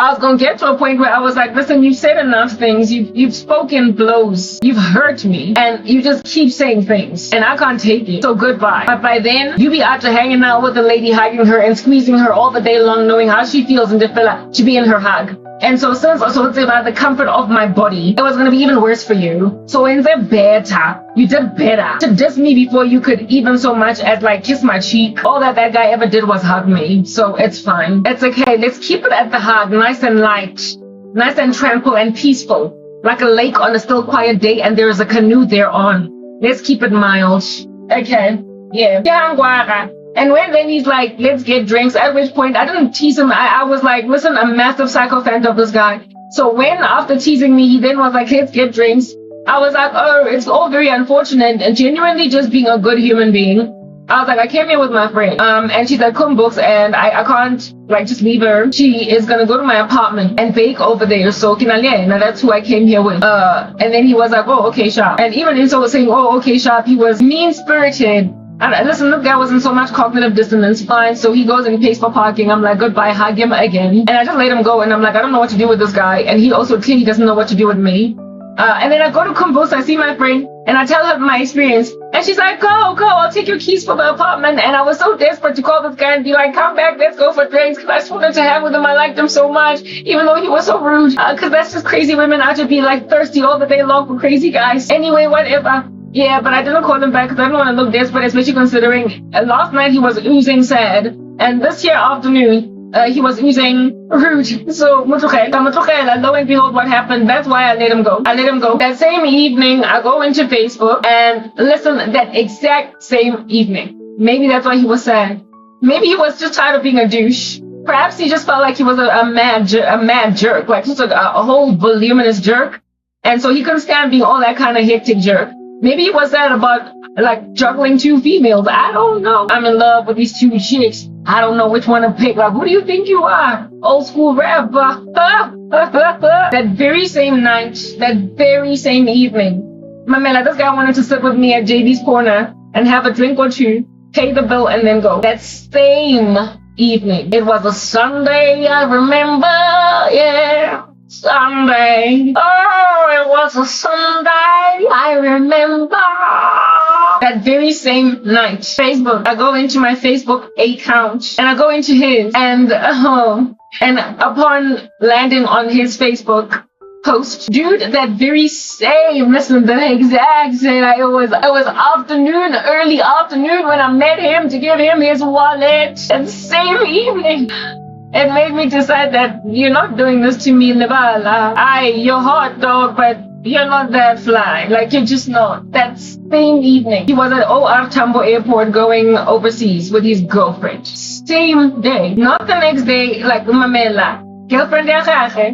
I was gonna get to a point where I was like, listen, you've said enough things. You've spoken blows. You've hurt me. And you just keep saying things. And I can't take it. So goodbye. But by then, you be out there hanging out with the lady, hugging her and squeezing her all the day long, knowing how she feels and to be in her hug. And so since it's about the comfort of my body, it was going to be even worse for you. So in the better, you did better to diss me before you could even so much as like kiss my cheek. All that guy ever did was hug me. So it's fine. It's okay. Let's keep it at the hug, nice and light, nice and tranquil and peaceful, like a lake on a still quiet day and there is a canoe thereon. Let's keep it mild. Okay. Yeah. And then he's like, let's get drinks, at which point I didn't tease him. I was like, listen, I'm a massive sycophant of this guy. So when after teasing me, he then was like, let's get drinks, I was like, oh, it's all very unfortunate and genuinely just being a good human being. I was like, I came here with my friend. And she's like, come books, and I can't like just leave her. She is gonna go to my apartment and bake over there. So now that's who I came here with. And then he was like, oh, okay, sharp. And even in so saying, oh, okay, sharp, he was mean-spirited. And listen, this guy wasn't so much cognitive dissonance, fine. So he goes and pays for parking. I'm like, goodbye, hug him again. And I just let him go. And I'm like, I don't know what to do with this guy. And he also clearly doesn't know what to do with me. And then I go to Kumbus, I see my friend, and I tell her my experience. And she's like, go, I'll take your keys for the apartment. And I was so desperate to call this guy and be like, come back, let's go for drinks. Because I just wanted to have with him. I liked him so much, even though he was so rude. Because that's just crazy women out to be like thirsty all the day long for crazy guys. Anyway, whatever. Yeah, but I didn't call him back because I didn't want to look desperate, especially considering last night he was oozing sad. And this here afternoon, he was oozing rude. So, lo and behold what happened. That's why I let him go. That same evening, I go into Facebook and listen, that exact same evening. Maybe that's why he was sad. Maybe he was just tired of being a douche. Perhaps he just felt like he was a mad jerk, like just a whole voluminous jerk. And so he couldn't stand being all that kind of hectic jerk. Maybe it was that about like juggling two females. I don't know. I'm in love with these two chicks. I don't know which one to pick. Like, who do you think you are? Old school rapper. That very same night, that very same evening, Mamela, this guy wanted to sit with me at JB's corner and have a drink or two, pay the bill, and then go. That same evening. It was a Sunday, I remember. Yeah. Sunday. Oh, it was a Sunday. I remember. That very same night, Facebook. I go into my Facebook account and I go into his and upon landing on his Facebook post, dude, that very same, listen, the exact same, it was afternoon, early afternoon when I met him to give him his wallet, and same evening. It made me decide that you're not doing this to me, Lebala. You're hot dog, but you're not that fly. Like, you're just not. That same evening, he was at OR Tambo Airport going overseas with his girlfriend. Same day. Not the next day, like Mamela. Girlfriend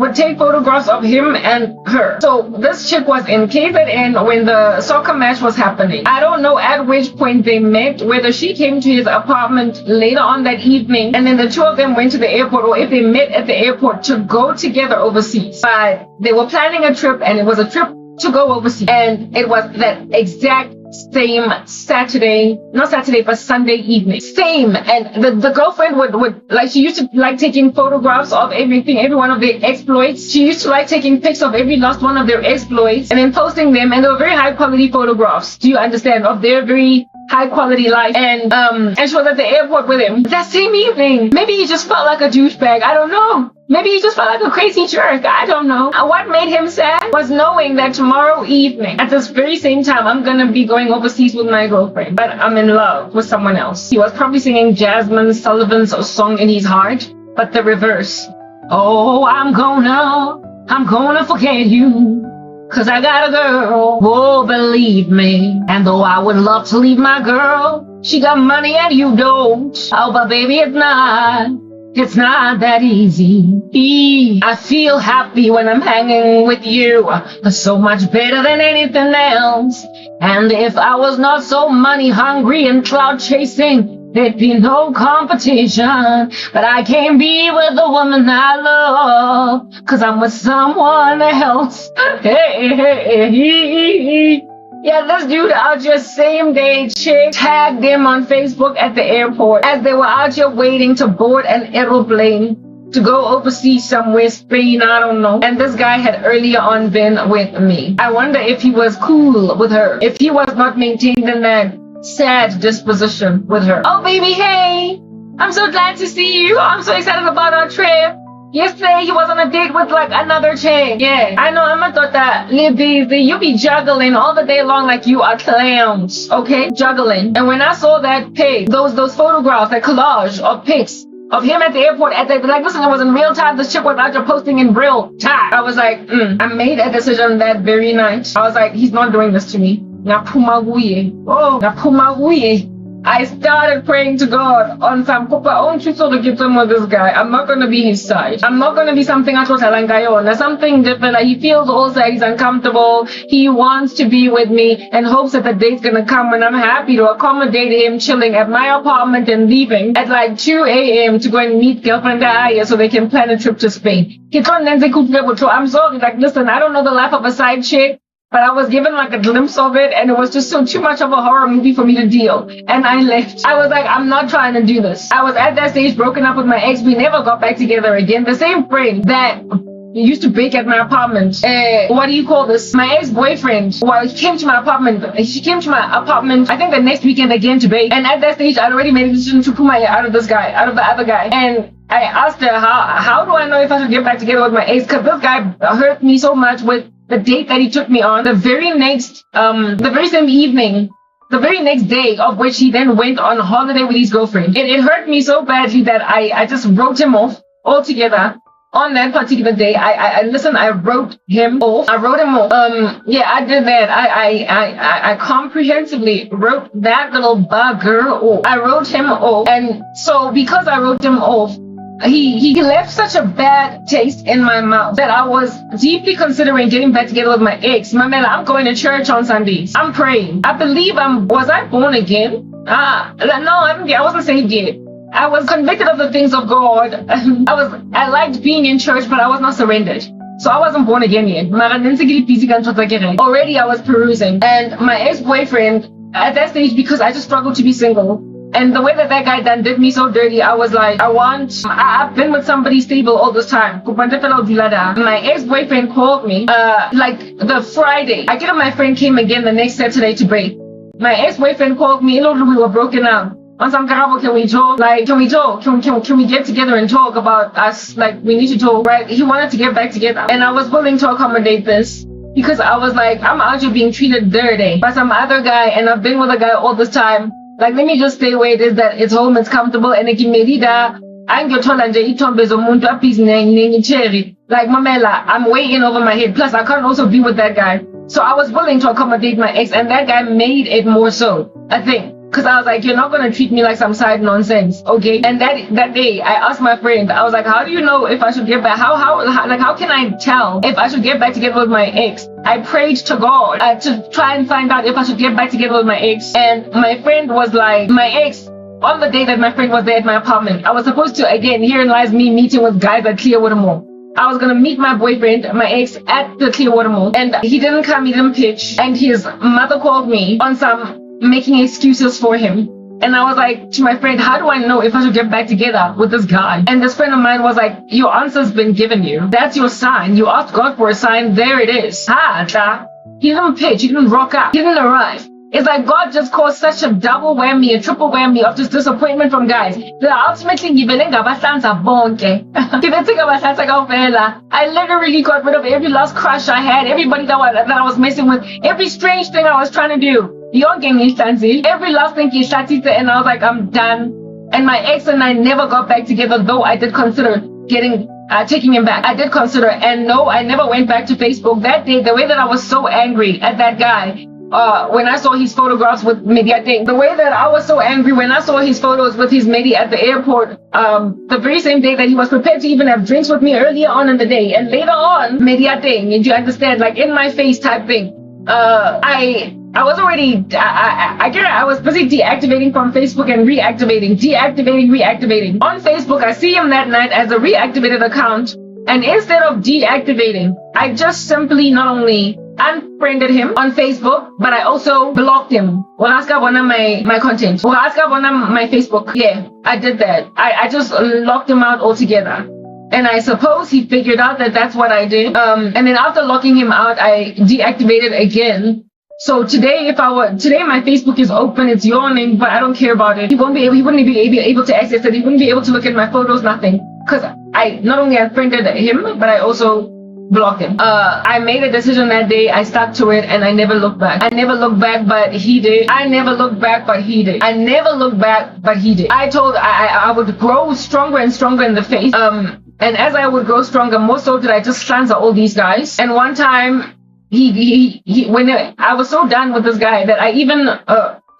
would take photographs of him and her. So this chick was in KZN when the soccer match was happening. I don't know at which point they met, whether she came to his apartment later on that evening and then the two of them went to the airport, or if they met at the airport to go together overseas. But they were planning a trip, and it was a trip to go overseas. And it was that exact same Sunday evening. Same. And the girlfriend would like, she used to like taking photographs of everything, every one of their exploits. She used to like taking pics of every last one of their exploits and then posting them, and they were very high quality photographs, do you understand, of their very high quality life. And she was at the airport with him that same evening. Maybe he just felt like a douchebag, I don't know. Maybe he just felt like a crazy jerk, I don't know. What made him sad was knowing that tomorrow evening, at this very same time, I'm gonna be going overseas with my girlfriend, but I'm in love with someone else. He was probably singing Jasmine Sullivan's song in his heart, but the reverse. Oh, I'm gonna forget you, 'cause I got a girl, oh, believe me. And though I would love to leave my girl, she got money and you don't. Oh, but baby, it's not that easy. I feel happy when I'm hanging with you. So much better than anything else. And if I was not so money hungry and cloud chasing, there'd be no competition. But I can't be with the woman I love, 'cause I'm with someone else. Hey. Yeah, this dude out here, same day chick, tagged him on Facebook at the airport as they were out here waiting to board an aeroplane. to go overseas somewhere, Spain, I don't know. And this guy had earlier on been with me. I wonder if he was cool with her, if he was not maintained in that sad disposition with her. Oh, baby, hey, I'm so glad to see you. I'm so excited about our trip. Yesterday, he was on a date with like another chick. Yeah, I know, I'm a thought busy. You be juggling all the day long like you are clowns, okay? Juggling. And when I saw that pic, those photographs, that collage of pics of him at the airport, like, listen, it was in real time. This chick was out there posting in real time. I was like, I made a decision that very night. I was like, he's not doing this to me. I started praying to God on some Papa, I want you to get some with this guy. I'm not going to be his side. I'm not going to be something I told Alangayo. Something different. Like, he feels also he's uncomfortable. He wants to be with me and hopes that the date's going to come, and I'm happy to accommodate him chilling at my apartment and leaving at like 2 a.m. to go and meet girlfriend Aya so they can plan a trip to Spain. I'm sorry. Like, listen, I don't know the life of a side chick, but I was given like a glimpse of it, and it was just too much of a horror movie for me to deal. And I left. I was like, I'm not trying to do this. I was at that stage broken up with my ex. We never got back together again. The same friend that used to bake at my apartment. What do you call this? My ex-boyfriend. Well, she came to my apartment, I think the next weekend again to bake. And at that stage, I'd already made a decision to pull my out of the other guy. And I asked her, how do I know if I should get back together with my ex? Because this guy hurt me so much with the date that he took me on. The very same evening, the very next day of which he then went on holiday with his girlfriend. It hurt me so badly that I just wrote him off altogether. On that particular day, I wrote him off. Yeah, I did that. I comprehensively wrote that little bugger off. I wrote him off. And so because I wrote him off, he left such a bad taste in my mouth that I was deeply considering getting back together with my ex. Mamela, I'm going to church on Sundays. I'm praying. I believe was I born again? No, I wasn't saved yet. I was convicted of the things of God. I liked being in church, but I was not surrendered. So I wasn't born again yet. Already I was perusing. And my ex-boyfriend, at that stage, because I just struggled to be single, and the way that guy did me so dirty, I was like, I've been with somebody stable all this time. My ex-boyfriend called me, like the Friday. I get up, my friend came again the next Saturday to break. My ex-boyfriend called me, we were broken up. On some carabo, can we talk? Like, can we talk? Can we get together and talk about us? Like, we need to talk, right? He wanted to get back together. And I was willing to accommodate this because I was like, I'm out here being treated dirty by some other guy, and I've been with a guy all this time. Like, let me just stay where it is, that it's home, it's comfortable, and like, Mamela, I'm way in over my head. Plus, I can't also be with that guy. So I was willing to accommodate my ex, and that guy made it more so, I think. Because I was like, you're not going to treat me like some side nonsense, okay? And that day, I asked my friend, I was like, how do you know if I should get back? How can I tell if I should get back together with my ex? I prayed to God to try and find out if I should get back together with my ex. And my friend was like, my ex, on the day that my friend was there at my apartment, I was supposed to, again, herein lies me meeting with guys at Clearwater Mall. I was going to meet my boyfriend, my ex, at the Clearwater Mall. And he didn't come, he didn't pitch. And his mother called me on some making excuses for him. And I was like to my friend, how do I know if I should get back together with this guy? And this friend of mine was like, your answer's been given you. That's your sign. You asked God for a sign. There it is. He didn't pitch. He didn't rock up. He didn't arrive. It's like God just caused such a double whammy, a triple whammy of just disappointment from guys. That ultimately, I literally got rid of every last crush I had, everybody that I was messing with, every strange thing I was trying to do. Every last thing he started, and I was like, I'm done. And my ex and I never got back together, though I did consider taking him back. I did consider, and no, I never went back to Facebook. That day, the way that I was so angry at that guy, when I saw his photographs with Mediate, the way that I was so angry when I saw his photos with his Medi at the airport, the very same day that he was prepared to even have drinks with me earlier on in the day, and later on, Mediate, and you understand, like in my face type thing. I was already, I was busy deactivating from Facebook and reactivating. On Facebook, I see him that night as a reactivated account, and instead of deactivating, I just simply not only unfriended him on Facebook, but I also blocked him. My content. My Facebook. Yeah, I did that. I just locked him out altogether. And I suppose he figured out that that's what I did. And then after locking him out, I deactivated again. So today my Facebook is open, it's yawning, but I don't care about it. He wouldn't be able to access it. He wouldn't be able to look at my photos, nothing. Because I not only unfriended him, but I also blocked him. I made a decision that day, I stuck to it, and I never looked back. I never looked back, but he did. I never looked back, but he did. I never looked back, but he did. I would grow stronger and stronger in the faith. And as I would grow stronger, more so did I just answer all these guys. And one time, when I was so done with this guy that I even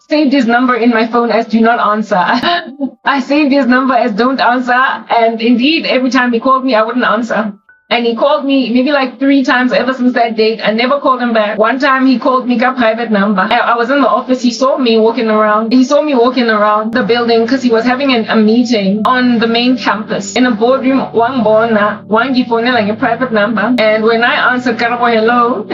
saved his number in my phone as do not answer. I saved his number as don't answer, and indeed, every time he called me, I wouldn't answer. And he called me maybe like 3 times ever since that date. I never called him back. One time he called me a private number. I was in the office. He saw me walking around. He saw me walking around the building because he was having a meeting on the main campus in a boardroom. A private number. And when I answered, Karabo, hello.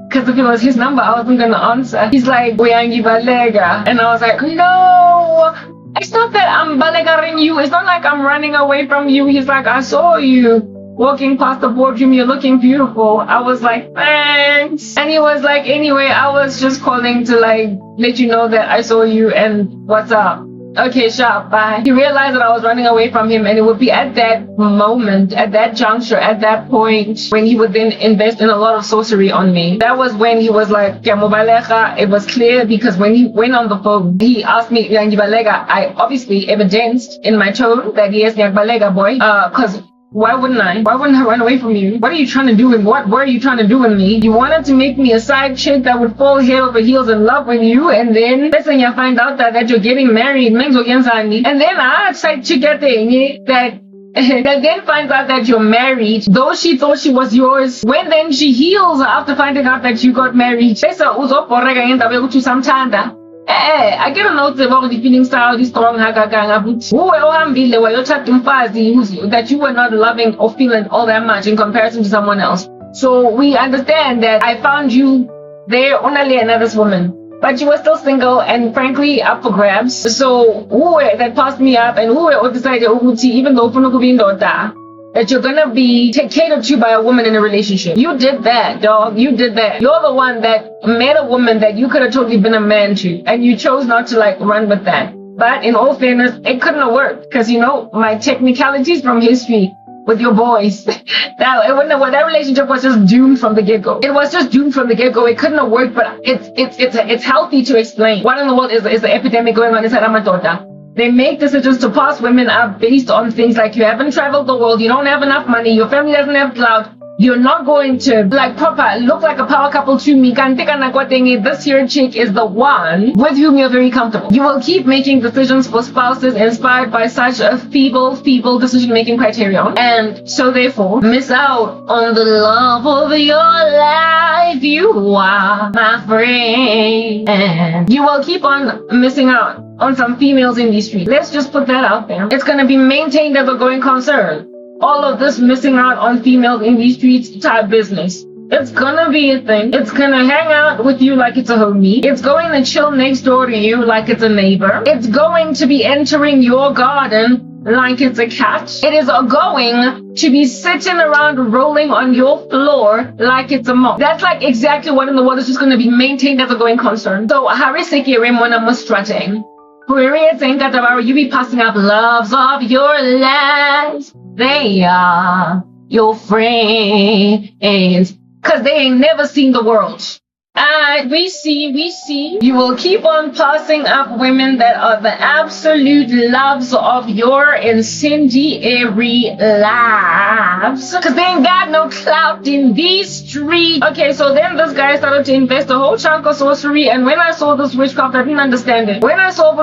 Because if it was his number, I wasn't going to answer. He's like, Weyangi Balega. And I was like, no, it's not that I'm balegaring you. It's not like I'm running away from you. He's like, I saw you walking past the boardroom, you're looking beautiful. I was like, thanks. And he was like, anyway, I was just calling to like let you know that I saw you and what's up. Okay, sharp, bye. He realized that I was running away from him, and it would be at that moment, at that juncture, at that point, when he would then invest in a lot of sorcery on me. That was when he was like, it was clear because when he went on the phone, he asked me, I obviously evidenced in my tone that yes, boy, because why wouldn't I? Why wouldn't I run away from you? What are you trying to do with what were you trying to do with me? You wanted to make me a side chick that would fall head over heels in love with you, and then listen, you find out that you're getting married. And then I side chick that then finds out that you're married, though she thought she was yours. When then she heals after finding out that you got married. I get a note about the feeling style, this strong that you were not loving or feeling all that much in comparison to someone else. So we understand that I found you there only another woman, but you were still single and frankly up for grabs. So that passed me up, and decided even though that you're gonna be catered to by a woman in a relationship. You did that, dog. You did that. You're the one that met a woman that you could have totally been a man to, and you chose not to like run with that. But in all fairness, it couldn't have worked because my technicalities from history with your boys, that relationship was just doomed from the get-go. It was just doomed from the get-go. It couldn't have worked, but it's healthy to explain what in the world is the epidemic going on inside Amatota. They make decisions to pass women up based on things like you haven't traveled the world, you don't have enough money, your family doesn't have clout, you're not going to look like a power couple to me. This here chick is the one with whom you're very comfortable. You will keep making decisions for spouses inspired by such a feeble decision-making criterion, and so therefore miss out on the love of your life. You are my friend, and you will keep on missing out on some females in these streets. Let's just put that out there. It's going to be maintained as a going concern. All of this missing out on females in these streets type business. It's gonna be a thing. It's gonna hang out with you like it's a homie. It's going to chill next door to you like it's a neighbor. It's going to be entering your garden like it's a cat. It is going to be sitting around rolling on your floor like it's a moth. That's like exactly what in the world is just going to be maintained as a going concern. So Hariseki Remona Mustrating. You be passing up loves of your lives. They are your friends. Cause they ain't never seen the world. We see. You will keep on passing up women that are the absolute loves of your incendiary lives. Cause they ain't got no clout in these streets. Okay, so then this guy started to invest a whole chunk of sorcery, and when I saw this witchcraft, I didn't understand it. When I saw I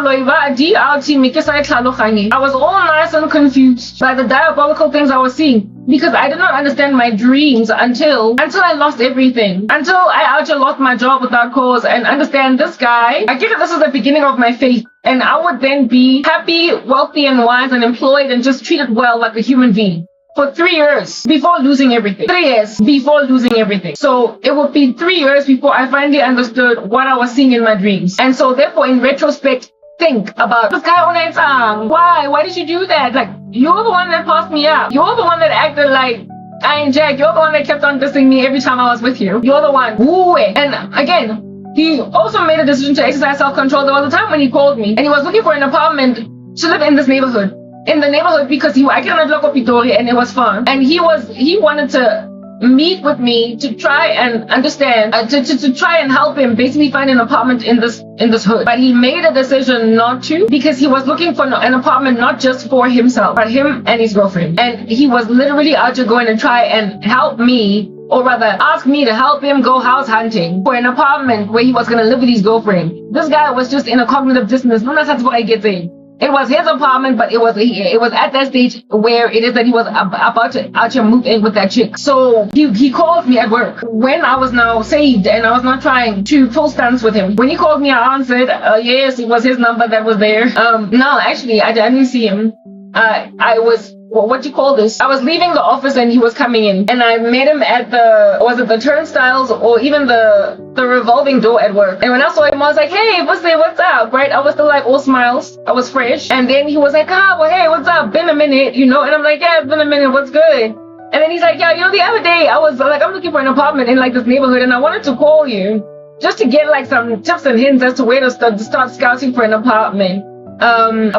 was all nice and confused by the diabolical things I was seeing. Because I did not understand my dreams until I lost everything. Until I actually lost my job without cause and understand this guy. I think this is the beginning of my faith. And I would then be happy, wealthy, and wise and employed and just treated well like a human being. For 3 years before losing everything. 3 years before losing everything. So it would be 3 years before I finally understood what I was seeing in my dreams. And so therefore, in retrospect, think about this guy on song. Why did you do that? Like, you're the one that passed me up. You're the one that acted like I ain't Jack. You're the one that kept on dissing me every time I was with you. You're the one. Woo. And again, he also made a decision to exercise self-control. There was a time when he called me and he was looking for an apartment to live in this neighborhood. In the neighborhood because I cannot look up Pitori and it was fun. And he wanted to meet with me to try and understand, to try and help him basically find an apartment in this hood. But he made a decision not to because he was looking for an apartment not just for himself, but him and his girlfriend. And he was literally out there going to try and help me, or rather ask me to help him go house hunting for an apartment where he was going to live with his girlfriend. This guy was just in a cognitive dissonance. No, that's what I get saying. It was his apartment, but it was at that stage where it is that he was about to actually move in with that chick. So he called me at work when I was now saved and I was not trying to pull stunts with him. When he called me, I answered. Yes, it was his number that was there. No, actually, I didn't see him. I was. Well, what do you call this? I was leaving the office and he was coming in, and I met him at the turnstiles or even the revolving door at work. And when I saw him, I was like, hey, what's up, right? I was still like all smiles. I was fresh. And then he was like, well, hey, what's up? Been a minute, And I'm like, yeah, it's been a minute. What's good? And then he's like, yeah, the other day I was like, I'm looking for an apartment in like this neighborhood, and I wanted to call you just to get like some tips and hints as to where to start scouting for an apartment. And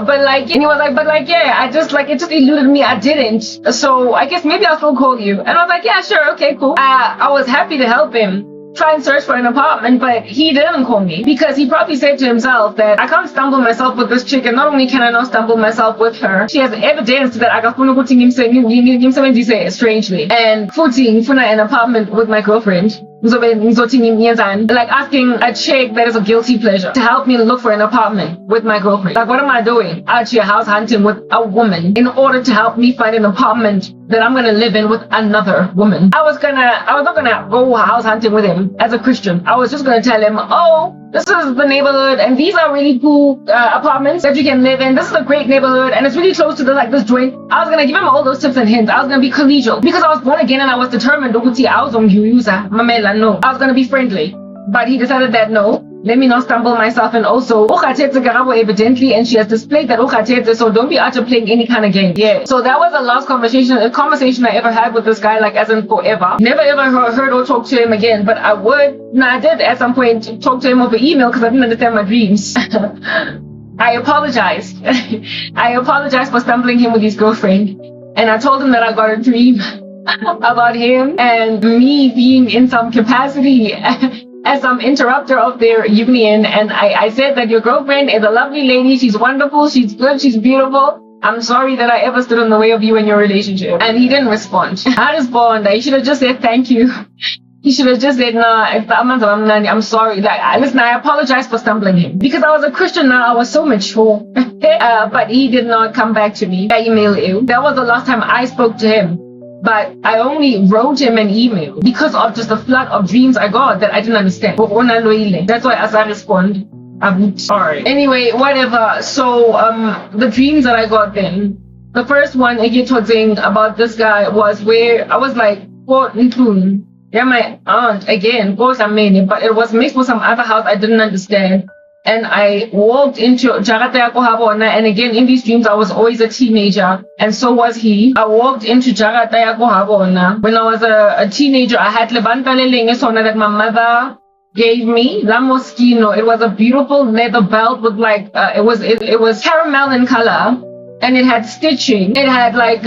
he was like, yeah, I just like, it just eluded me. I didn't. So I guess maybe I'll still call you. And I was like, yeah, sure. Okay, cool. I was happy to help him try and search for an apartment, but he didn't call me because he probably said to himself that I can't stumble myself with this chick, and not only can I not stumble myself with her, she has evidence that I got strangely, and footing for an apartment with my girlfriend. Like asking a chick that is a guilty pleasure to help me look for an apartment with my girlfriend. Like, what am I doing out here house hunting with a woman in order to help me find an apartment that I'm gonna live in with another woman? I was not gonna go house hunting with him as a Christian. I was just gonna tell him, oh, this is the neighborhood and these are really cool apartments that you can live in. This is a great neighborhood and it's really close to this joint. I was gonna give him all those tips and hints. I was gonna be collegial because I was born again and I was determined I was gonna be friendly. But he decided that no, let me not stumble myself, and also evidently, and she has displayed that so don't be out there playing any kind of game. Yeah. So that was the last conversation I ever had with this guy, like as in forever. Never ever heard or talked to him again, but I did at some point talk to him over email because I didn't understand my dreams. I apologized. I apologized for stumbling him with his girlfriend, and I told him that I got a dream about him and me being in some capacity as some interrupter of their union. And I said that your girlfriend is a lovely lady. She's wonderful. She's good. She's beautiful. I'm sorry that I ever stood in the way of you and your relationship. And he didn't respond. I responded. He should have just said thank you. He should have just said, I'm sorry. Listen, I apologize for stumbling him. Because I was a Christian now, I was so mature. But he did not come back to me. I emailed you. That was the last time I spoke to him. But I only wrote him an email because of just the flood of dreams I got that I didn't understand. That's why as I respond, I'm sorry. Anyway, whatever. So the dreams that I got then, the first one again about this guy was where I was like, yeah, my aunt again, but it was mixed with some other house I didn't understand. And I walked into Jarata ya Kohabona, and again, in these dreams, I was always a teenager, and so was he. I walked into Jarata ya Kohabona. When I was a teenager, I had lebanta lelenge that my mother gave me, La Moschino. It was a beautiful leather belt with like, it was caramel in color, and it had stitching. It had like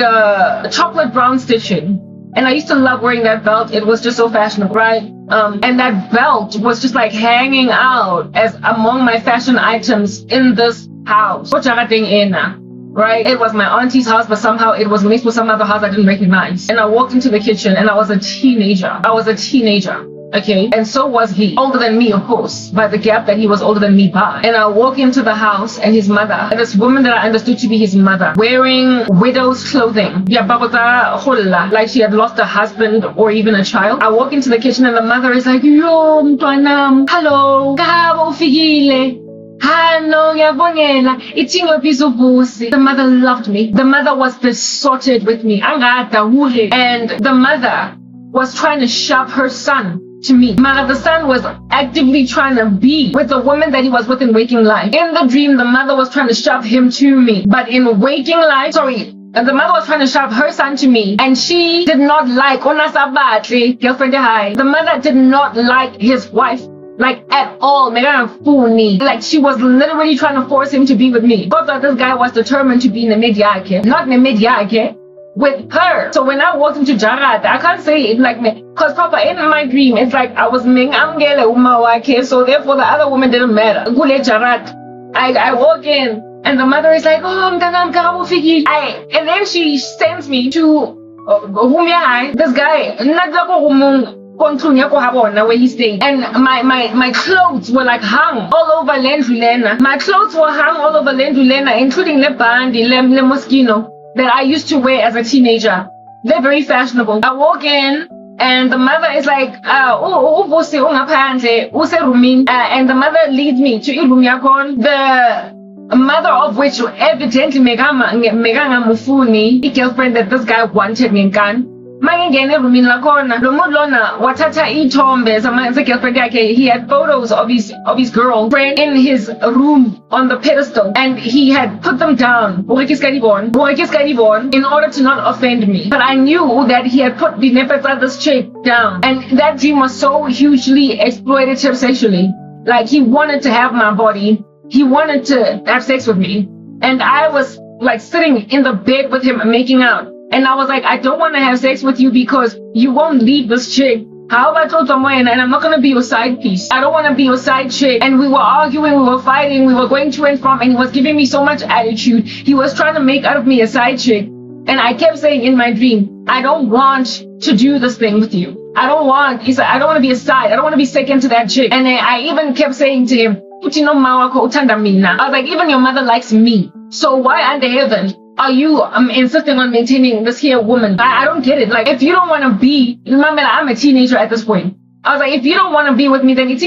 chocolate brown stitching. And I used to love wearing that belt. It was just so fashionable, right? And that belt was just like hanging out as among my fashion items in this house. Right? It was my auntie's house, but somehow it was mixed with some other house I didn't recognize. And I walked into the kitchen and I was a teenager. Okay, and so was he. Older than me, of course, by the gap that he was older than me by. And I walk into the house and his mother, this woman that I understood to be his mother, wearing widow's clothing. Like she had lost a husband or even a child. I walk into the kitchen and the mother is like, yo, mtwanam, hello, kahabo ufigile. Hello, the mother loved me. The mother was besotted with me. And the mother was trying to shove her son to me. The son was actively trying to be with the woman that he was with in waking life. In the dream, the mother was trying to shove him to me. But in waking life, the mother was trying to shove her son to me, and she did not like girlfriend. The mother did not like his wife, like at all. Like she was literally trying to force him to be with me. But this guy was determined to be in the media, not in the media, with her. So when I walked into Jarat, I can't say it like me, because Papa, in my dream, it's like I was so therefore the other woman didn't matter. I walk in, and the mother is like, and then she sends me to this guy, where he stayed, and my clothes were like hung all over Lendrulena. My clothes were hung all over Lendrulena, including the bandi, le moschino that I used to wear as a teenager. They're very fashionable. I walk in, and the mother is like, and the mother leads me to Ilumyakon, the mother of which evidently Meganga Mufuni, the girlfriend that this guy wanted me. He had photos of his girlfriend in his room on the pedestal, and he had put them down in order to not offend me. But I knew that he had put this chick down, and that dream was so hugely exploitative sexually. Like, he wanted to have my body, he wanted to have sex with me, and I was like sitting in the bed with him making out. And I was like, I don't want to have sex with you because you won't leave this chick. How about and I'm not going to be your side piece. I don't want to be your side chick. And we were arguing, we were fighting, we were going to and from, and he was giving me so much attitude. He was trying to make out of me a side chick. And I kept saying in my dream, I don't want to do this thing with you. He said, I don't want to be a side. I don't want to be second to that chick. And then I even kept saying to him, I was like, even your mother likes me. So why under heaven are you insisting on maintaining this here woman? I don't get it. Like, if you don't want to be, remember, I'm a teenager at this point. I was like, if you don't want to be with me, then it's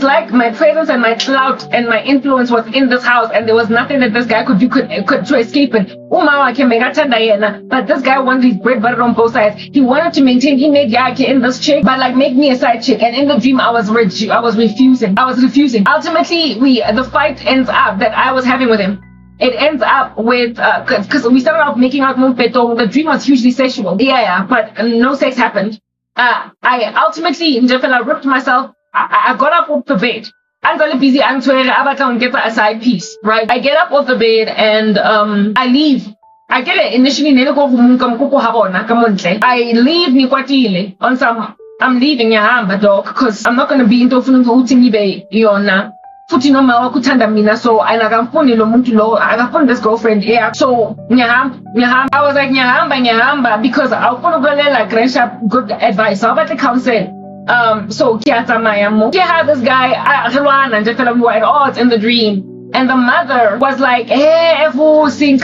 like my presence and my clout and my influence was in this house, and there was nothing that this guy could do to escape it. But this guy wanted his bread butter on both sides. He wanted to maintain in this chick, but like make me a side chick. And in the dream, I was refusing. Ultimately, the fight ends up that I was having with him. It ends up with, because we started off making out mumpeto. The dream was hugely sexual. Yeah, but no sex happened. I ultimately, ripped myself. I got up off the bed. I'm very busy. I'm trying to get a side piece, right? I get up off the bed and I leave. I get it initially. I leave Nikwatile on some. I'm leaving Yahamba dog because I'm not going to be into Yona. So I found this girlfriend here. So I was like Nyahamba because I'll follow like good advice. So about the counsel. So had this guy and we were at odds in the dream. And the mother was like, hey, Evusi,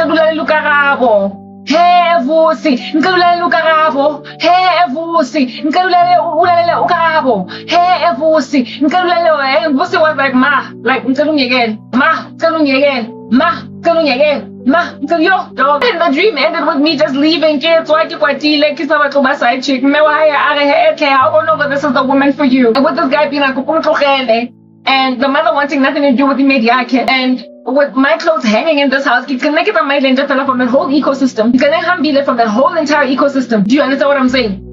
hey, Evusi, hey, Evusi, hey, Evusi, and Vusi was like, ma, tell me again, and the dream ended with me just leaving. Side chick. I don't know that this is the woman for you. And with this guy being like, and the mother wanting nothing to do with the media, and with my clothes hanging in this house, it's connected on my land from that whole ecosystem. You can be there from that whole entire ecosystem. Do you understand what I'm saying?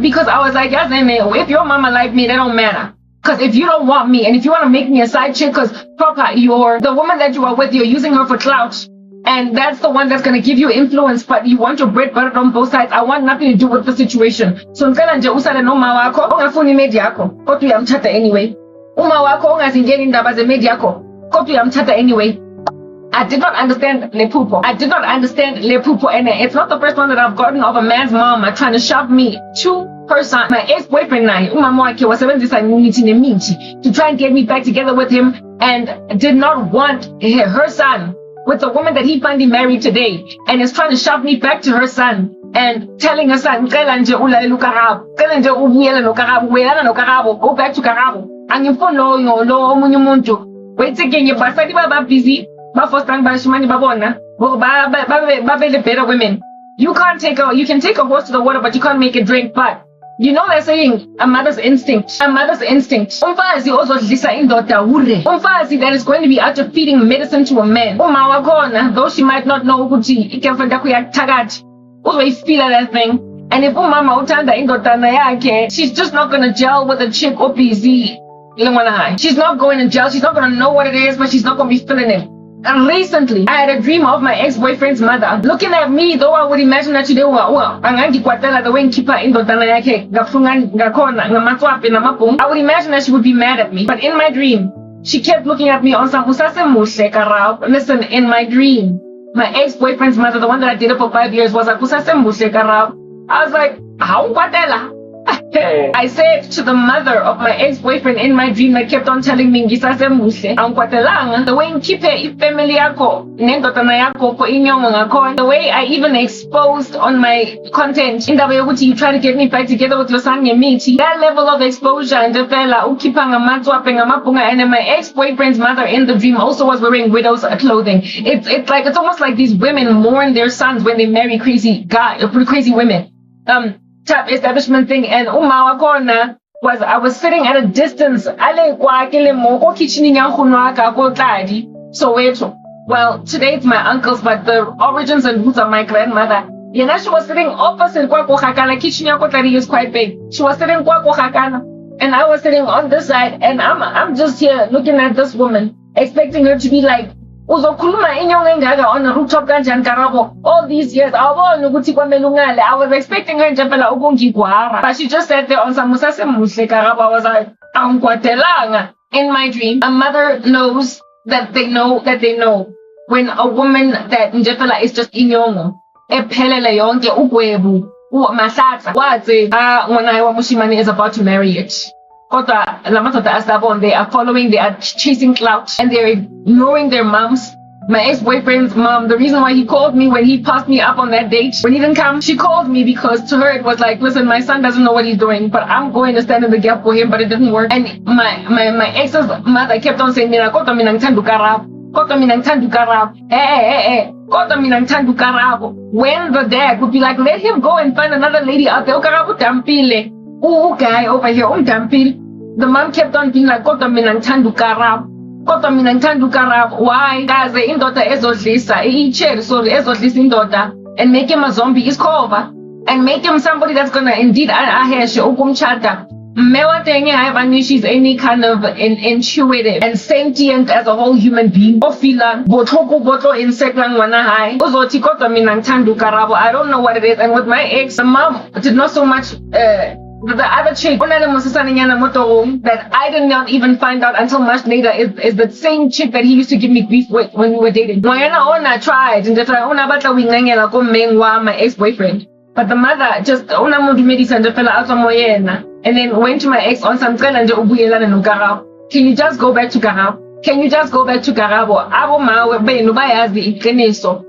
Because I was like, yes, if your mama like me, that don't matter. Because if you don't want me, and if you want to make me a side chick, because proper, you're the woman that you are with, you're using her for clout. And that's the one that's going to give you influence, but you want your bread buttered on both sides. I want nothing to do with the situation. So anyway. Anyway. I did not understand Lepupo. And it's not the first one that I've gotten of a man's mom trying to shove me to her son. My ex-boyfriend was to try and get me back together with him, and did not want her son with the woman that he finally married today, and is trying to shove me back to her son and telling her son, go back to Karabo. And you follow wait again, you busy. But first time, Bashimani Babona, the better women. You can take a horse to the water, but you can't make it drink. But you know they're saying a mother's instinct. A mother's instinct. Umfazi ozodlisa indoda ure. Umfazi that is going to be out of feeding medicine to a man. Uma wakhona, though she might not know ukuthi ikefunda kuyathakathi, uzoyifila that thing. And if umama uthanda indodana yakhe, she's just not gonna gel with a chick or busy. She's not going to gel. She's not gonna know what it is, but she's not gonna be feeling it. And recently, I had a dream of my ex-boyfriend's mother looking at me, though I would imagine that she did the way keep her indodana yakhe ngakhona ngamatswapi namabhungu. I would imagine that she would be mad at me. But in my dream, she kept looking at me on some usasemuhle karao. Listen, in my dream, my ex-boyfriend's mother, the one that I dated for 5 years, was like usasemuhle karao. I was like, how kwatela? I said to the mother of my ex-boyfriend in my dream that kept on telling me, the way keep family the way I even exposed on my content, in the way you try to get me back together with your son, that level of exposure, and the fella, and then my ex-boyfriend's mother in the dream also was wearing widow's clothing. It's almost like these women mourn their sons when they marry crazy women. Type establishment thing, and I was sitting at a distance. Well, today it's my uncles, but the origins and roots of my grandmother. She was sitting opposite kitchen is quite big. She was sitting and I was sitting on this side, and I'm just here looking at this woman, expecting her to be like, on the rooftop all these years. I was expecting her to but she just sat there on some I was like, in my dream, a mother knows that they know when a woman that njepela is just inyongo ephelele yonke ugwebu masatsa wathi mushimane is about to marry it. They are following, they are chasing clout, and they're ignoring their moms. My ex-boyfriend's mom, the reason why he called me when he passed me up on that date, when he didn't come, she called me because to her it was like, listen, my son doesn't know what he's doing, but I'm going to stand in the gap for him, but it didn't work. And my ex's mother kept on saying, when the dad would be like, let him go and find another lady out there. Guy over here, the mom kept on being like, why? Guys, the indota ezodlisa, indota, and make him a zombie is cover, and make him somebody that's gonna indeed chata. She's any kind of intuitive and sentient as a whole human being. I don't know what it is. And with my ex, the mom did not so much the other chick that I did not even find out until much later is the same chick that he used to give me grief with when we were dating. I tried and my ex-boyfriend. But the mother just and then went to my ex on some can you just go back to Garabo? Can you just go back to Garabo?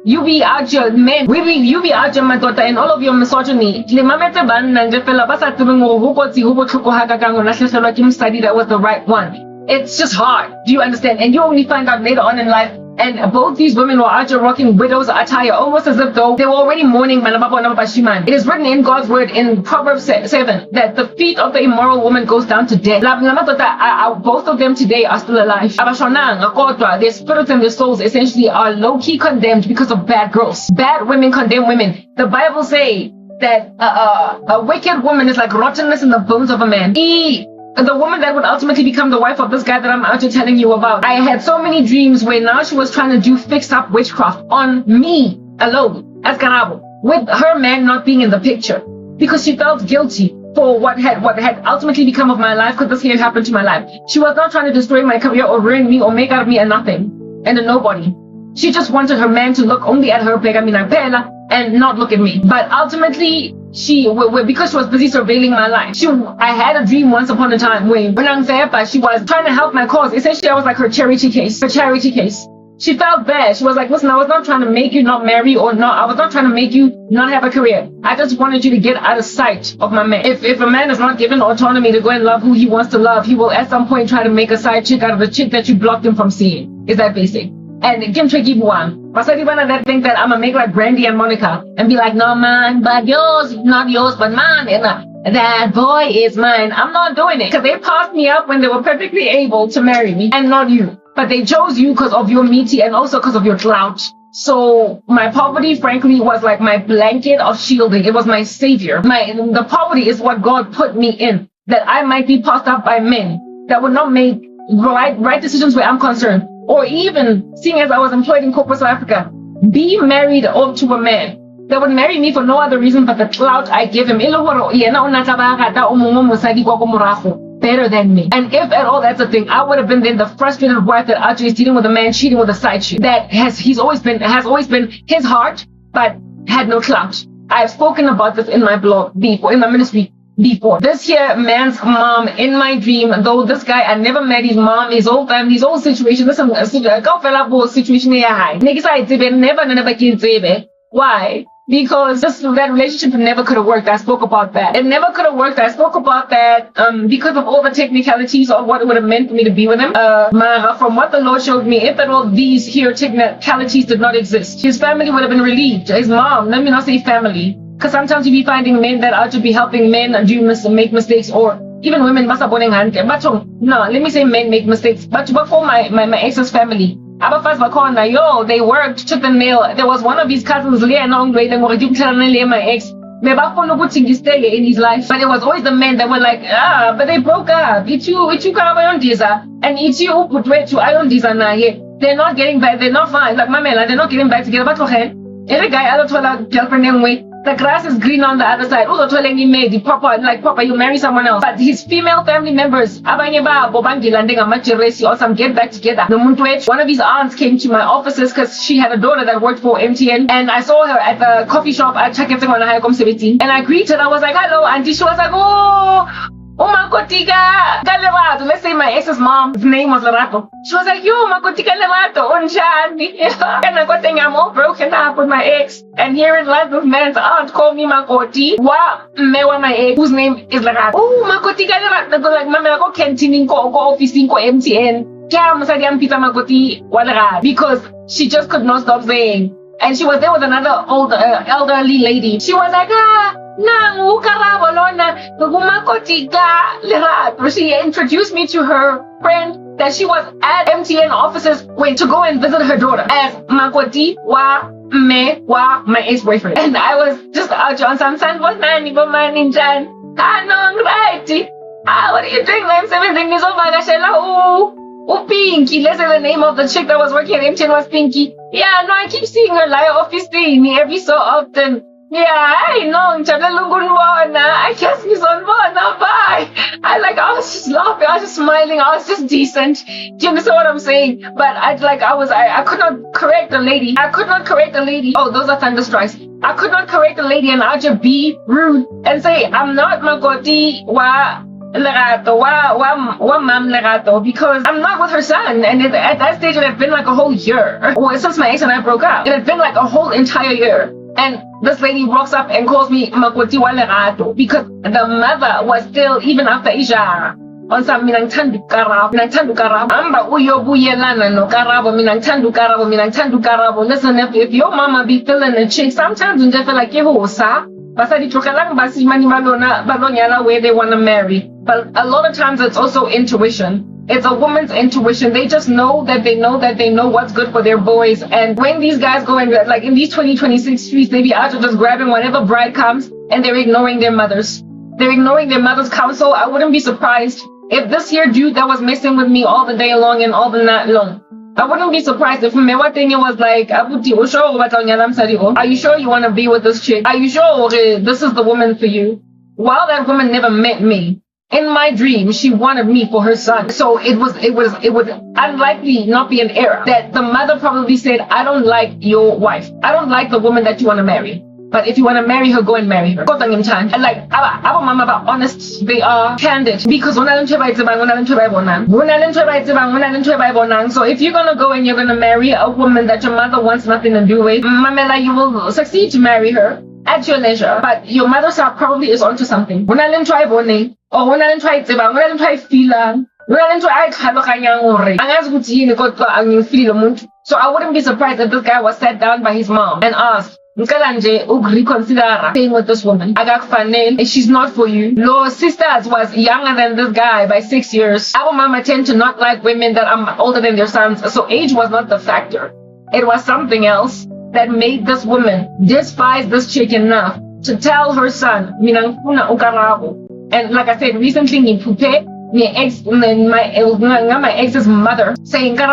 You be out your men, you be out your daughter, and all of your misogyny. That was the right one. It's just hard. Do you understand? And you only find out later on in life. And both these women were out here rocking widows' attire, almost as if though they were already mourning. It is written in God's word in Proverbs 7 that the feet of the immoral woman goes down to death. Both of them today are still alive. Their spirits and their souls essentially are low-key condemned because of bad girls. Bad women condemn women. The Bible says that a wicked woman is like rottenness in the bones of a man. The woman that would ultimately become the wife of this guy that I'm out here telling you about. I had so many dreams where now she was trying to do fix-up witchcraft on me alone as Garabo, with her man not being in the picture, because she felt guilty for what had ultimately become of my life, because this here happened to my life. She was not trying to destroy my career or ruin me or make out of me a nothing and a nobody. She just wanted her man to look only at her and not look at me. But ultimately, because she was busy surveilling my life. I had a dream once upon a time where she was trying to help my cause. Essentially, I was like her charity case. She felt bad. She was like, listen, I was not trying to make you not marry or not. I was not trying to make you not have a career. I just wanted you to get out of sight of my man. If a man is not given autonomy to go and love who he wants to love, he will at some point try to make a side chick out of the chick that you blocked him from seeing. Is that basic? And Kim Tricky one. Basadi one that think that I'm gonna make like Brandy and Monica and be like, no man, but yours, not yours, but mine. And that boy is mine. I'm not doing it. Because they passed me up when they were perfectly able to marry me and not you. But they chose you because of your meaty and also because of your clout. So my poverty, frankly, was like my blanket of shielding. It was my savior. The poverty is what God put me in, that I might be passed up by men that would not make right decisions where I'm concerned. Or even, seeing as I was employed in corporate South Africa, be married off to a man that would marry me for no other reason but the clout I give him. Better than me. And if at all that's a thing, I would have been then the frustrated wife that actually is dealing with a man cheating with a side chick. That has always been his heart, but had no clout. I've spoken about this in my blog before, in my ministry before. This here man's mom in my dream, though this guy, I never met his mom, his whole family, his whole situation. This is a situation never. Why? Because that relationship never could have worked. I spoke about that. It never could have worked. I spoke about that because of all the technicalities of what it would have meant for me to be with him. From what the Lord showed me, if at all these here technicalities did not exist, his family would have been relieved. His mom, let me not say family, because sometimes you be finding men that are to be helping men make mistakes, or even women. But no, let me say men make mistakes. But before my ex's family, they worked, took the nail. There was one of his cousins, my ex. In his life, but it was always the men that were like, but they broke up. It's you and it's you put way to they're not getting back, they're not fine. Like Mamela, they're not getting back together. But every guy I told her girlfriend the grass is green on the other side. Proper, you marry someone else. But his female family members, or some get back together. One of his aunts came to my offices because she had a daughter that worked for MTN, and I saw her at the coffee shop at and I greeted her. I was like, hello, auntie. She was like, Makotika Lerato. Let's say my ex's mom's name was Lerato. She was like, Makotika Lerato, unshani. And I got saying I'm all broken up with my ex. And here in life, this man's aunt called me Makoti. Mewa my ex, whose name is Lerato. Makotika Lerato. Like, Mama, go canteen, go office, go MTN. Because she just could not stop saying. And she was there with another elderly lady. She was like, she introduced me to her friend that she was at MTN offices to go and visit her daughter as Makoti wa my ex-boyfriend. And I was just out on some son, what man, what are you doing? I'm 17 years old. Pinky, let's say the name of the chick that was working at MTN was Pinky. Yeah, no, I keep seeing her lie office thing every so often. Yeah, I know. I guess he's on bye. I was just laughing. I was just smiling. I was just decent. Do you understand what I'm saying? But I could not correct the lady. Oh, those are thunder strikes. I could not correct the lady, and I'd just be rude and say, I'm not Makoti wa Lerato, wa mam Lerato, because I'm not with her son. And at that stage, it had been like a whole year. Well, since my ex and I broke up, it had been like a whole entire year. And this lady walks up and calls me Makoti wa Lerato because the mother was still, even after Isha, on some minangtandu karabo. Amba uyo buyelana no karabo, minangtandu karabo. Listen, if your mama be feeling a chick, sometimes you just feel like yehosa. Basadi trokalang basi mani balonyala where they want to marry. But a lot of times it's also intuition. It's a woman's intuition. They just know that they know what's good for their boys. And when these guys go in, like in these 2026 streets, they be out just grabbing whatever bride comes, and they're ignoring their mothers. They're ignoring their mother's counsel. I wouldn't be surprised if this here dude that was messing with me all the day long and all the night long, I wouldn't be surprised if my thing it was like, are you sure you want to be with this chick? Are you sure this is the woman for you? While that woman never met me, in my dream, she wanted me for her son. So it would unlikely not be an error that the mother probably said, I don't like your wife. I don't like the woman that you want to marry. But if you want to marry her, go and marry her. And like, our mama are honest, they are candid. Because so if you're going to go and you're going to marry a woman that your mother wants nothing to do with, Mamela, you will succeed to marry her at your leisure. But your mother probably is onto something. Or try fila. So I wouldn't be surprised if this guy was sat down by his mom and asked, reconsider staying with this woman. She's not for you. Your sisters was younger than this guy by 6 years. Our mama tend to not like women that are older than their sons. So age was not the factor. It was something else that made this woman despise this chick enough to tell her son, and like I said, recently my ex's mother saying to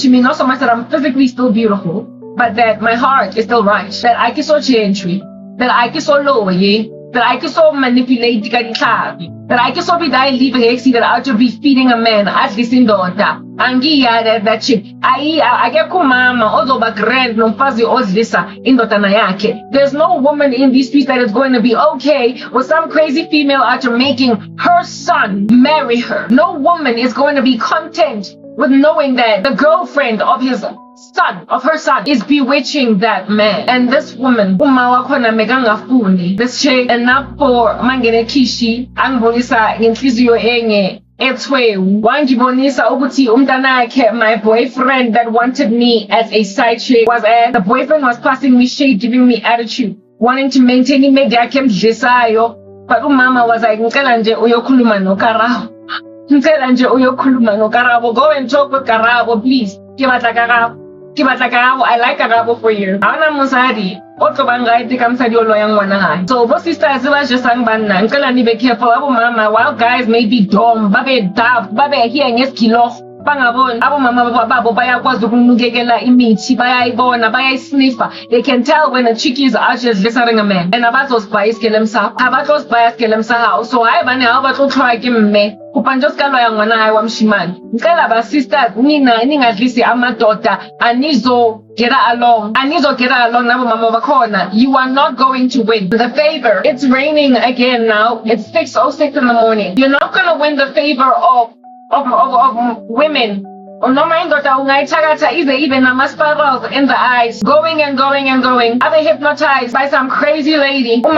me not so much that I'm physically still beautiful, but that my heart is still right, that I can so change, that I can so lower, that I can so manipulate, that I can so be that leave a that I to be feeding a man at least in daughter. That chick. I get mama, although grand no fazi lisa in yake. There's no woman in these streets that is going to be okay with some crazy female after making her son marry her. No woman is going to be content with knowing that the girlfriend of his son, of her son, is bewitching that man. And this woman, this chick, enough for mangene kishi, angbolisa inhliziyo enge. Wangibonisa ukuthi umntanakhe, my boyfriend that wanted me as a side chick was the boyfriend was passing me shade, giving me attitude, wanting to maintain image yakhe emdlisayo. But umama was like, ngicela nje uyokhuluma noKarabo. Ngicela nje uyokhuluma noKarabo. Go and talk with Karabo, please. Ke batla Karabo. I like Karabo for you. Ana musadi. So both sisters was just saying, be careful. While guys may be dumb, babe daft, babe here nges kilo. They can tell when a chick is out just listening a man. And about those bias kill himself. About those bias kill himself. So I bane about to try him me. Kupanjos kalo yang wana I wam shiman. Nkala ba sisters nina at least ama daughter. Anizo get along. Nabo mama bakona. You are not going to win the favor. It's raining again now. It's 6:06 in the morning. You're not gonna win the favor of women. No mind that even spirals in the eyes, going and going and going. Are they hypnotized by some crazy lady? And then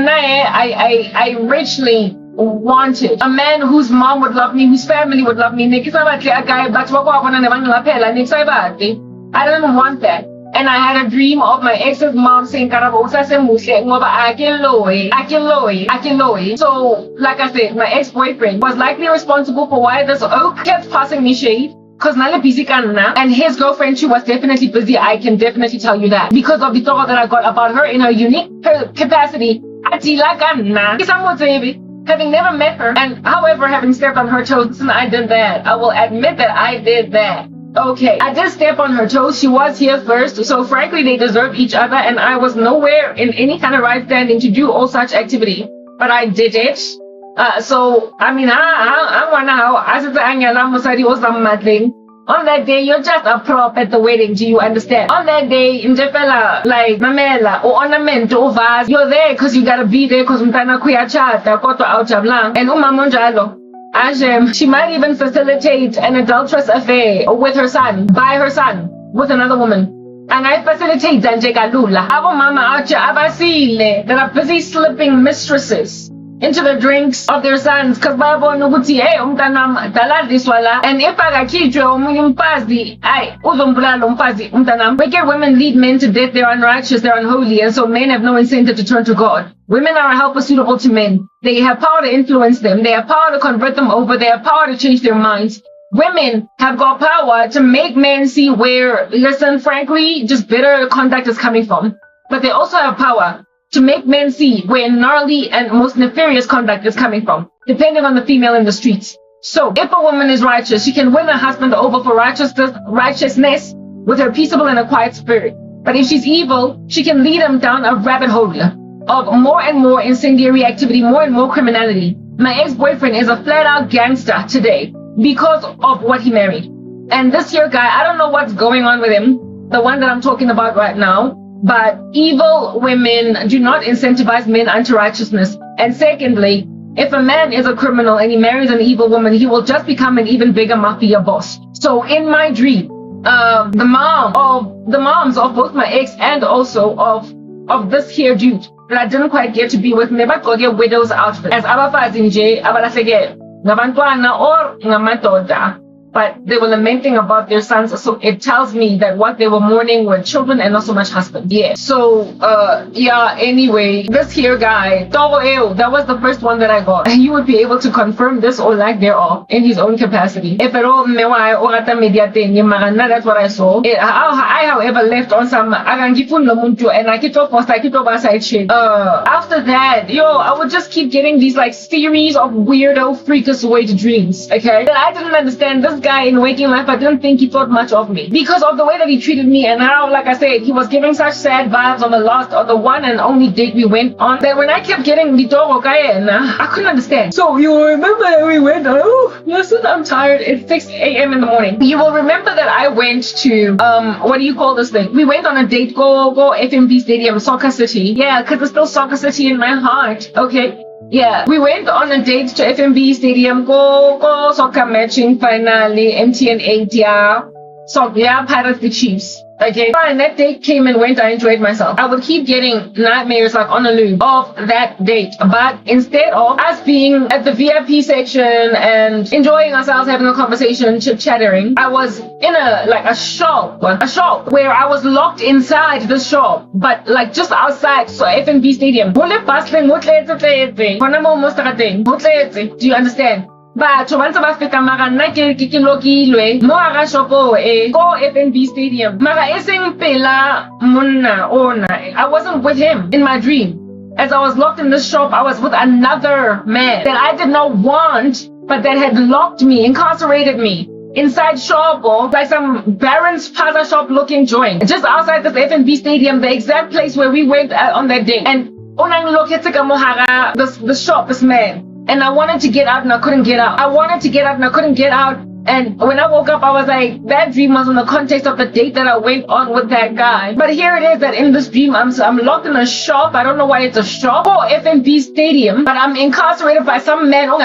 I richly wanted a man whose mom would love me, whose family would love me. I didn't want that. And I had a dream of my ex's mom saying, So, like I said, my ex-boyfriend was likely responsible for why this oak kept passing me shade. Cause Nala busy and his girlfriend, she was definitely busy. I can definitely tell you that. Because of the thought that I got about her in her unique capacity. Having never met her, and however, having stepped on her toes, and I did that. I will admit that I did that. Okay, I did step on her toes. She was here first, so frankly, they deserve each other, and I was nowhere in any kind of right standing to do all such activity. But I did it. So, I mean, I wonder how, as the Angela Musadi was something. On that day, you're just a prop at the wedding, do you understand? On that day, in Jefela, like Mamela, or ornament, or vase, you're there because you gotta be there because Mtana Kuya Chata, Koto Auchablang, and Umamonjalo. She might even facilitate an adulterous affair with her son, by her son, with another woman. And I facilitate Zanjeka Lula. Abo Mama Acha Abasile, that are busy slipping mistresses into the drinks of their sons, because Babo Nubuti, umtanam taladiswala, and if I kijo umumpazi, umtanam. Wicked women lead men to death, they're unrighteous, they're unholy, and so men have no incentive to turn to God. Women are a helper suitable to men. They have power to influence them, they have power to convert them over, they have power to change their minds. Women have got power to make men see where, listen, frankly, just bitter conduct is coming from. But they also have power to make men see where gnarly and most nefarious conduct is coming from, depending on the female in the streets. So, if a woman is righteous, she can win her husband over for righteousness with her peaceable and a quiet spirit. But if she's evil, she can lead him down a rabbit hole of more and more incendiary activity, more and more criminality. My ex-boyfriend is a flat-out gangster today because of what he married. And this here guy, I don't know what's going on with him, the one that I'm talking about right now. But evil women do not incentivize men unto righteousness. And secondly, if a man is a criminal and he marries an evil woman, he will just become an even bigger mafia boss. So in my dream, the moms of both my ex and also of this here dude that I didn't quite get to be with me, but go get widow's outfit. As abafazi nje, abalahlekele. Ngabantwana or ngamadoda. But they were lamenting about their sons, so it tells me that what they were mourning were children and not so much husband. Yeah. So, anyway, this here guy, Togo Eo, that was the first one that I got. He would be able to confirm this or lack thereof in his own capacity. If at all, that's what I saw. I, however, left on some, and I keep side shit. After that, I would just keep getting these like series of weirdo, freakish weight dreams, okay? That I didn't understand. This guy in waking life, I didn't think he thought much of me because of the way that he treated me and how, like I said, he was giving such sad vibes on the one and only date we went on that when I kept getting Litoro Kayena, I couldn't understand. So you remember that we went, listen, I'm tired. It's 6 a.m. in the morning. You will remember that I went to, what do you call this thing? We went on a date, go FMB Stadium, Soccer City. Yeah, because it's still Soccer City in my heart. Okay. Yeah, we went on a date to FMB Stadium, go soccer matching finally, MTN 8, yeah. So, yeah, Pirates the Chiefs. Okay, fine, that date came and went, I enjoyed myself. I would keep getting nightmares like on a loop of that date. But instead of us being at the VIP section and enjoying ourselves, having a conversation, chit-chattering, I was in a shop where I was locked inside the shop, but like just outside, so FNB Stadium. Do you understand? Batho ba ntse ba feta mara nna ke lokilwe mo aga shopo go FNB Stadium mara eseng pela monna ona. I wasn't with him in my dream. As I was locked in this shop, I was with another man that I did not want, but that had locked me, incarcerated me inside shop or like some Baron's Plaza shop looking joint just outside this FNB Stadium, the exact place where we went on that day. And this shop, this man. And I wanted to get out and I couldn't get out. And when I woke up, I was like, that dream was in the context of the date that I went on with that guy. But here it is that in this dream, I'm locked in a shop. I don't know why it's a shop or FNB Stadium, but I'm incarcerated by some man. It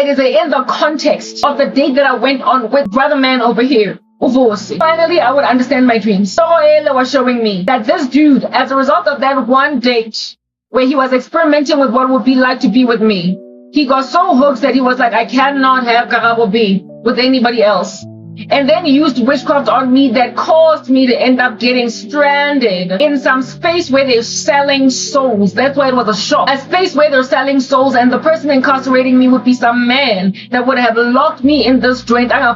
is in the context of the date that I went on with brother man over here. Finally, I would understand my dreams. So Ella was showing me that this dude, as a result of that one date, where he was experimenting with what it would be like to be with me, he got so hooked that he was like, I cannot have Karabo be with anybody else. And then he used witchcraft on me that caused me to end up getting stranded in some space where they're selling souls. That's why it was a shop. A space where they're selling souls, and the person incarcerating me would be some man that would have locked me in this joint. Men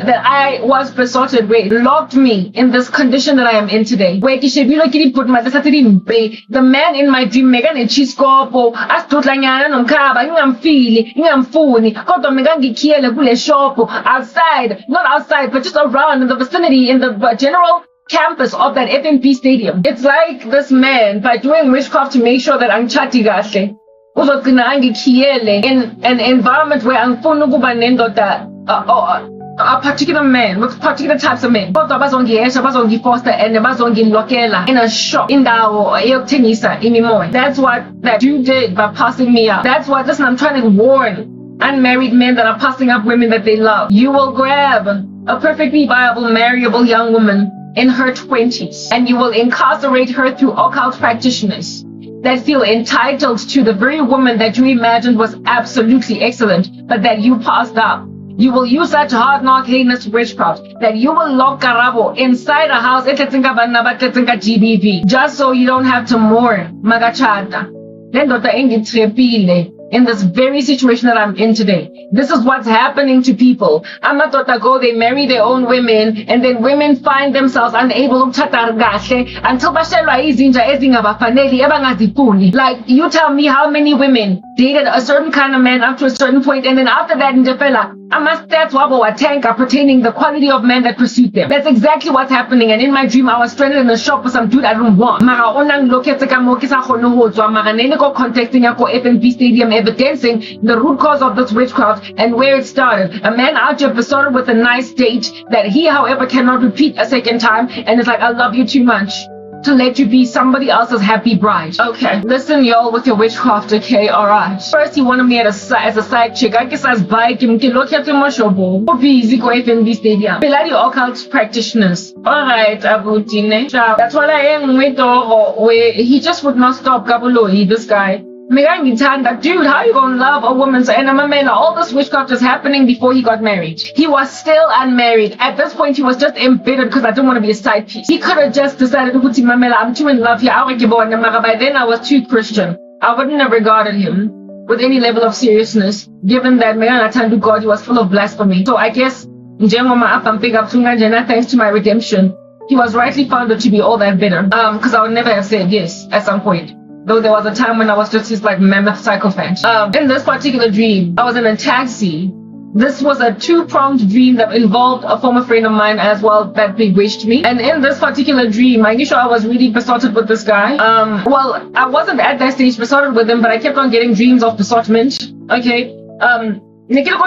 that I was besotted with locked me in this condition that I am in today. The man in my dream, outside, not outside, but just around in the vicinity, in the general campus of that FNP Stadium. It's like this man, by doing witchcraft to make sure that I'm chati gahle, in an environment where I'm a particular man with particular types of men. Foster and in a shop in the That's what that dude did by passing me up. That's what I'm trying to warn unmarried men that are passing up women that they love. You will grab a perfectly viable, marriable young woman in her 20s and you will incarcerate her through occult practitioners that feel entitled to the very woman that you imagined was absolutely excellent, but that you passed up. You will use such hard knock heinous witchcraft that you will lock Karabo inside a house GBV just so you don't have to mourn Magachata. In this very situation that I'm in today. This is what's happening to people. Go, they marry their own women, and then women find themselves unable to until like, you tell me how many women dated a certain kind of man up to a certain point, and then after that, that's pertaining the quality of man that pursued them. That's exactly what's happening. And in my dream, I was stranded in a shop with some dude I don't want. FNB Stadium, evidencing the root cause of this witchcraft and where it started. A man out here besotted with a nice date that he, however, cannot repeat a second time, and it's like, I love you too much. to let you be somebody else's happy bride. Okay, listen, y'all, with your witchcraft, okay? Alright. First, he wanted me as a side chick. I guess as bike, I'm busy go FNB Stadium. Peladi occult practitioners. Alright, Abutine. That's what I am with, where he just would not stop. Gabuloi, this guy. That dude, how you gonna love a woman? And I'm a man, all this witchcraft is happening before he got married. He was still unmarried. At this point, he was just embittered because I didn't want to be a side piece. He could have just decided, I'm too in love here. By then, I was too Christian. I wouldn't have regarded him with any level of seriousness, given that to God, he was full of blasphemy. So I guess, thanks to my redemption, he was rightly found to be all that bitter. Because I would never have said yes at some point. Though there was a time when I was just his mammoth psychopath. In this particular dream, I was in a taxi. This was a two-pronged dream that involved a former friend of mine as well that bewitched me. And in this particular dream, I was really besotted with this guy. Well, I wasn't at that stage besotted with him, but I kept on getting dreams of besotment. Okay.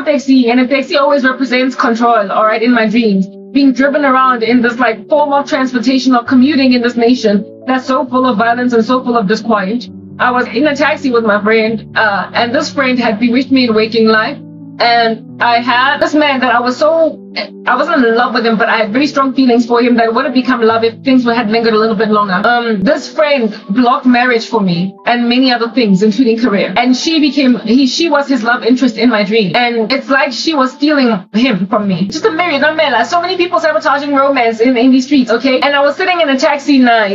Taxi, and a taxi always represents control, alright, in my dreams. Being driven around in this form of transportation or commuting in this nation that's so full of violence and so full of disquiet. I was in a taxi with my friend, and this friend had bewitched me in waking life. And I had this man that I wasn't in love with him, but I had very strong feelings for him that would have become love if things had lingered a little bit longer. This friend blocked marriage for me and many other things, including career. And she was his love interest in my dream. And it's like she was stealing him from me. Just a married Mela. So many people sabotaging romance in these streets, okay? And I was sitting in a taxi now.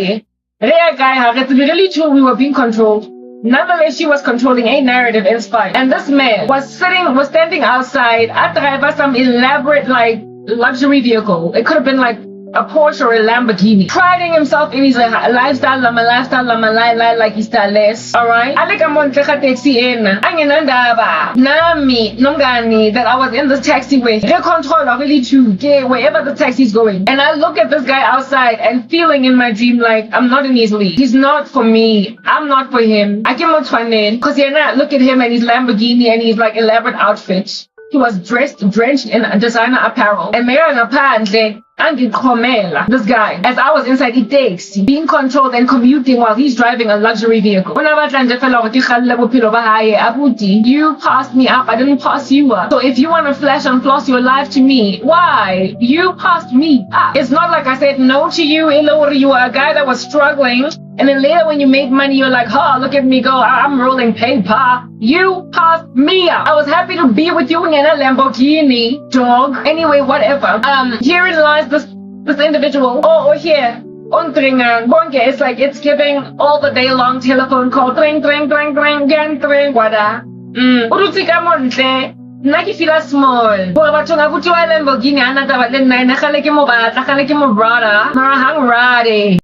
It's really true we were being controlled. Nonetheless, she was controlling a narrative inspired. And this man was standing outside. I drive some elaborate, luxury vehicle. It could have been a Porsche or a Lamborghini. Priding himself in his lifestyle, like he's less. Alright? I think I'm on taxi in. Nami, Nongani, that I was in this taxi with. Control really to get wherever the taxi's going. And I look at this guy outside and feeling in my dream like I'm not in his league. He's not for me. I'm not for him. I cannot find it. Because look at him and his Lamborghini and his elaborate outfit. He was drenched in designer apparel. And this guy, as I was inside the taxi, being controlled and commuting while he's driving a luxury vehicle. You passed me up, I didn't pass you up. So if you want to flash and floss your life to me, why? You passed me up. It's not like I said no to you, or you were a guy that was struggling. And then later when you make money, you're like, oh, look at me go, I'm rolling paper. You passed me up. I was happy to be with you in a Lamborghini, dog. Anyway, whatever. Herein lies this individual. Oh, here. It's like it's giving all the day long telephone call. Tring, wada. Urutika monte. Naki feel small. Batonga buti wa Lamborghini anata ba le nine. Nakhaleke mo brother. Marahang rade.